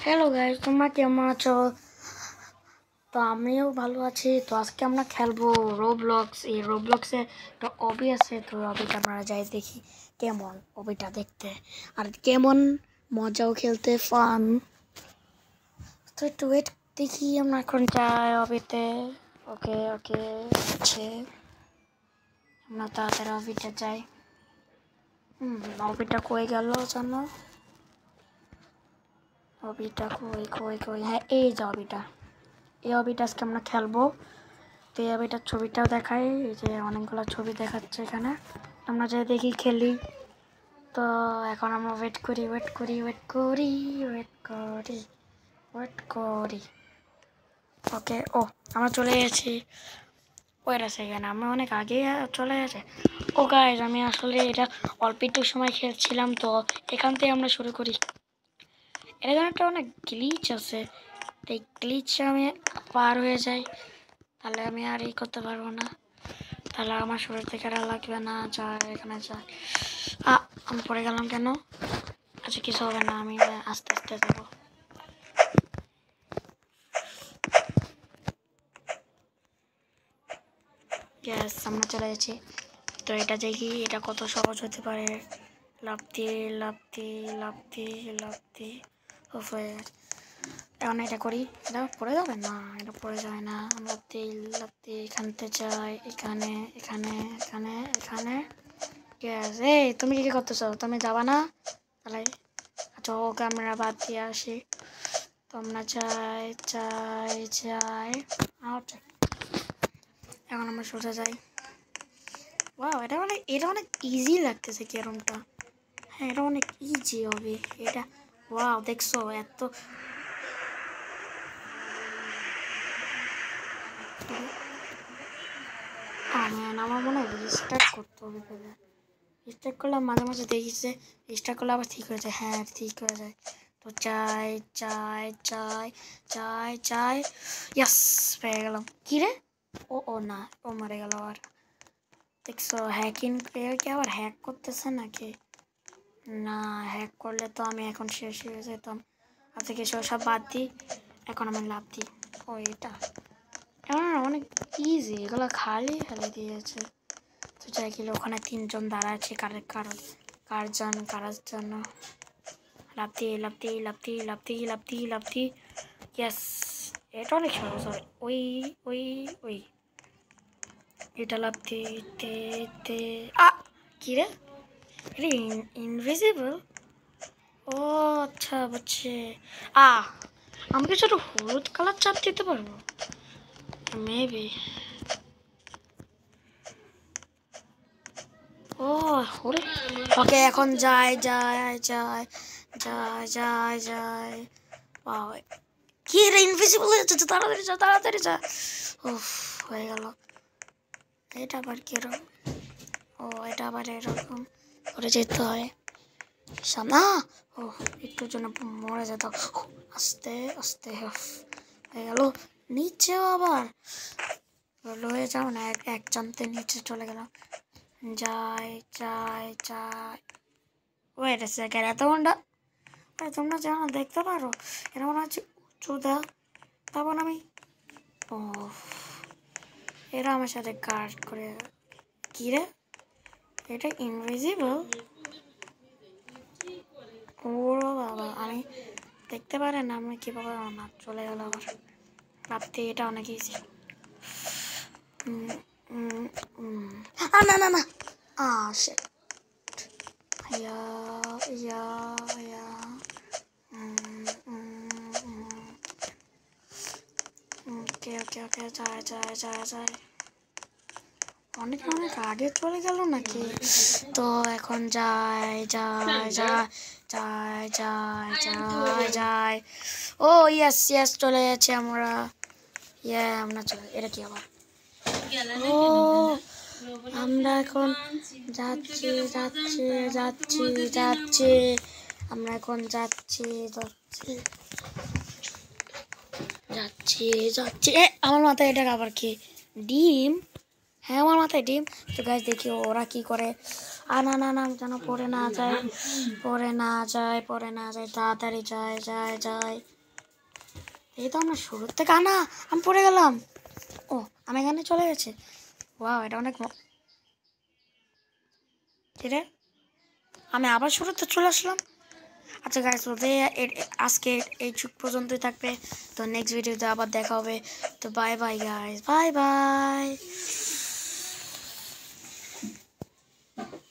Hello guys, তোমরা কেমন আছো? তো আমিও ভালো আছি। তো আজকে আমরা খেলবো রোবলক্স। এই রোবলক্সে একটা অবি আছে, তো অবিটা আমরা যাই দেখি কেমন অবিটা দেখতে আর কেমন মজাও খেলতে ফান। তো একটু ওয়েট দেখি, আমরা এখন যাই অবিতে। ওকে ওকে আছে, আমরা তাড়াতাড়ি অবিটা যাই। অবিটা কই গেল জানো? অবিটা কই কই কই হ্যাঁ, এই যে অবিটা। এই অবিটা আজকে আমরা খেলবো। তো এই অবিটার ছবিটাও দেখাই, এই যে অনেকগুলো ছবি দেখাচ্ছে এখানে। আমরা যাই দেখি খেলি। তো এখন আমরা ওয়েট করি ওয়েট করি ওয়েট করি ওয়েট করি ওয়েট করি। ওকে, ও আমরা চলে গেছি। ওয়েট আছে এখানে, আমরা অনেক আগে চলে গেছে। ও গাইজ, আমি আসলে এটা অল্প একটু সময় খেলছিলাম, তো এখান থেকে আমরা শুরু করি। এখানে একটা অনেক গ্লিচ আছে, তো এই গ্লিচে আমি পার হয়ে যাই, তাহলে আমি আর এই করতে পারবো না। তাহলে আমার শরীর থেকে আর লাগবে না। যাই এখানে যাই। আমি পড়ে গেলাম কেন? আচ্ছা, কিছু হবে না, আমি আস্তে আস্তে যাবো। গ্যাস, আমরা চলে যাচ্ছি। তো এটা দেখি এটা কত সহজ হতে পারে। লাফ দিয়ে লাফ দিয়ে লাফ দিয়ে লাফ দিয়ে হয়ে গেছে। এখন এটা করি, এটা পড়ে যাবে না, এটা পড়ে যায় না। আমরা তেল লাফ দিয়ে এখানতে যাই, এখানে এখানে এখানে এখানে। গ্যাস, এই তুমি কি করতেছো? তুমি যাবা না তাহলে? আচ্ছা, ওকে আমরা বাদ দিয়ে আসি। তো আমরা যাই যাই যাই আউট। এখন আমরা সোজা যাই। ওয়াও, এটা অনেক ইজি লাগতেছে ক্যারমটা। হ্যাঁ, এটা অনেক ইজি হবে এটা। ওয়াও, দেখছো এত আমার মনে হয় রিস্টার্ট করতে হবে। স্টার্ট করলাম, মাঝে মাঝে দেখিছে স্টার্ট করলে আবার ঠিক হয়ে যায়। হ্যাঁ, ঠিক হয়ে যায়। তো চাই চাই চাই চাই চাই, ইয়াস, পেয়ে গেলাম। কী রে? ও না, ও মরে গেল। আর দেখছো হ্যাকিং প্লেয়ার কি আবার হ্যাক করতেছে নাকি? না, হ্যাক করলে তো আমি এখন শেষ হয়ে যেতাম। আচ্ছা, কিছু সব বাদ দিই, এখন আমি লাভ দিই। ও এটা অনেক ইজি, এগুলো খালি খালি দিয়েছে। তো যাই গেলে ওখানে তিনজন দাঁড়া আছে, কার জন্য লাভ দিয়ে লাভ দিয়ে লাভ দিয়ে লাভ দিয়ে লাভ দিয়ে লাভ দিয়ে। ইয়াস, এটা অনেক সহজ হয়। ওই ওই ওই এটা লাভ দিয়ে কি রে? এটা ইনভিজিবল। ও আচ্ছা, বুঝছে। আমি কিছু একটা হলুদ কালার চাপ দিতে পারবো মেবি। ও হলুদ। ওকে, এখন যাই যাই যাই যাই যাই যাই। কি রে, ইনভিজিবল হয়ে যাচ্ছে, তাড়াতাড়ি যা তাড়াতাড়ি যা। উফ, হয়ে গেল। এটা আবার কিরকম? ও, এটা আবার এরকম করে যেতে হয় সামনে। ও, একটুর জন্য মরে যেত। আস্তে আস্তে হয়ে গেল। নিচেও আবার লয়ে যাও না, এক চান্তে নিচে চলে গেলাম। যাই যাই যাই। ওয়েট আ সেকেন্ড, এত ঘন্টা তোমরা যেন দেখতে পারো, এটা মনে হচ্ছে চুদা। তখন আমি ও, এরা আমার সাথে গার্ড করে। কি রে, এটা ইনভিজিবল? ওরো বাবা, আমি দেখতে পারে না, আমি কীভাবে না চলে গেল আবার। ভাবতে এটা অনেক ইজি। না না না, শিট। ইয়া ইয়া ইয়া ওকে ওকে ওকে, যায় যায় যায় যায়। অনেক অনেক আগে চলে গেল নাকি? তো এখন যাই যাই যাই যাই যাই যাই যাই। ও ইয়েস ইয়েস, চলে যাচ্ছি আমরা। আমরা চলে, এটা কি আবার? ও, আমরা এখন যাচ্ছি যাচ্ছি যাচ্ছি যাচ্ছি। আমরা এখন যাচ্ছি যাচ্ছি যাচ্ছি যাচ্ছি। আমার মাথায় এটা আবার কি ডিম? হ্যাঁ, আমার মাথায় ডিম। তো গাছ দেখি ওরা কি করে। না না না, যেন পড়ে না যায় পড়ে না যায় পড়ে না যায়, তাড়াতাড়ি যায় যায় যায়। এই তো আমরা শুরুর থেকে আনা আমি পড়ে গেলাম। ও আমি এখানে চলে গেছে। ওয়াও এটা অনেক রে, আমি আবার শুরুতে চলে আসলাম। আচ্ছা গাইস, তো আজকে এই চুপ পর্যন্তই থাকবে। তো নেক্সট ভিডিওতে আবার দেখা হবে। তো bye bye guys, bye bye.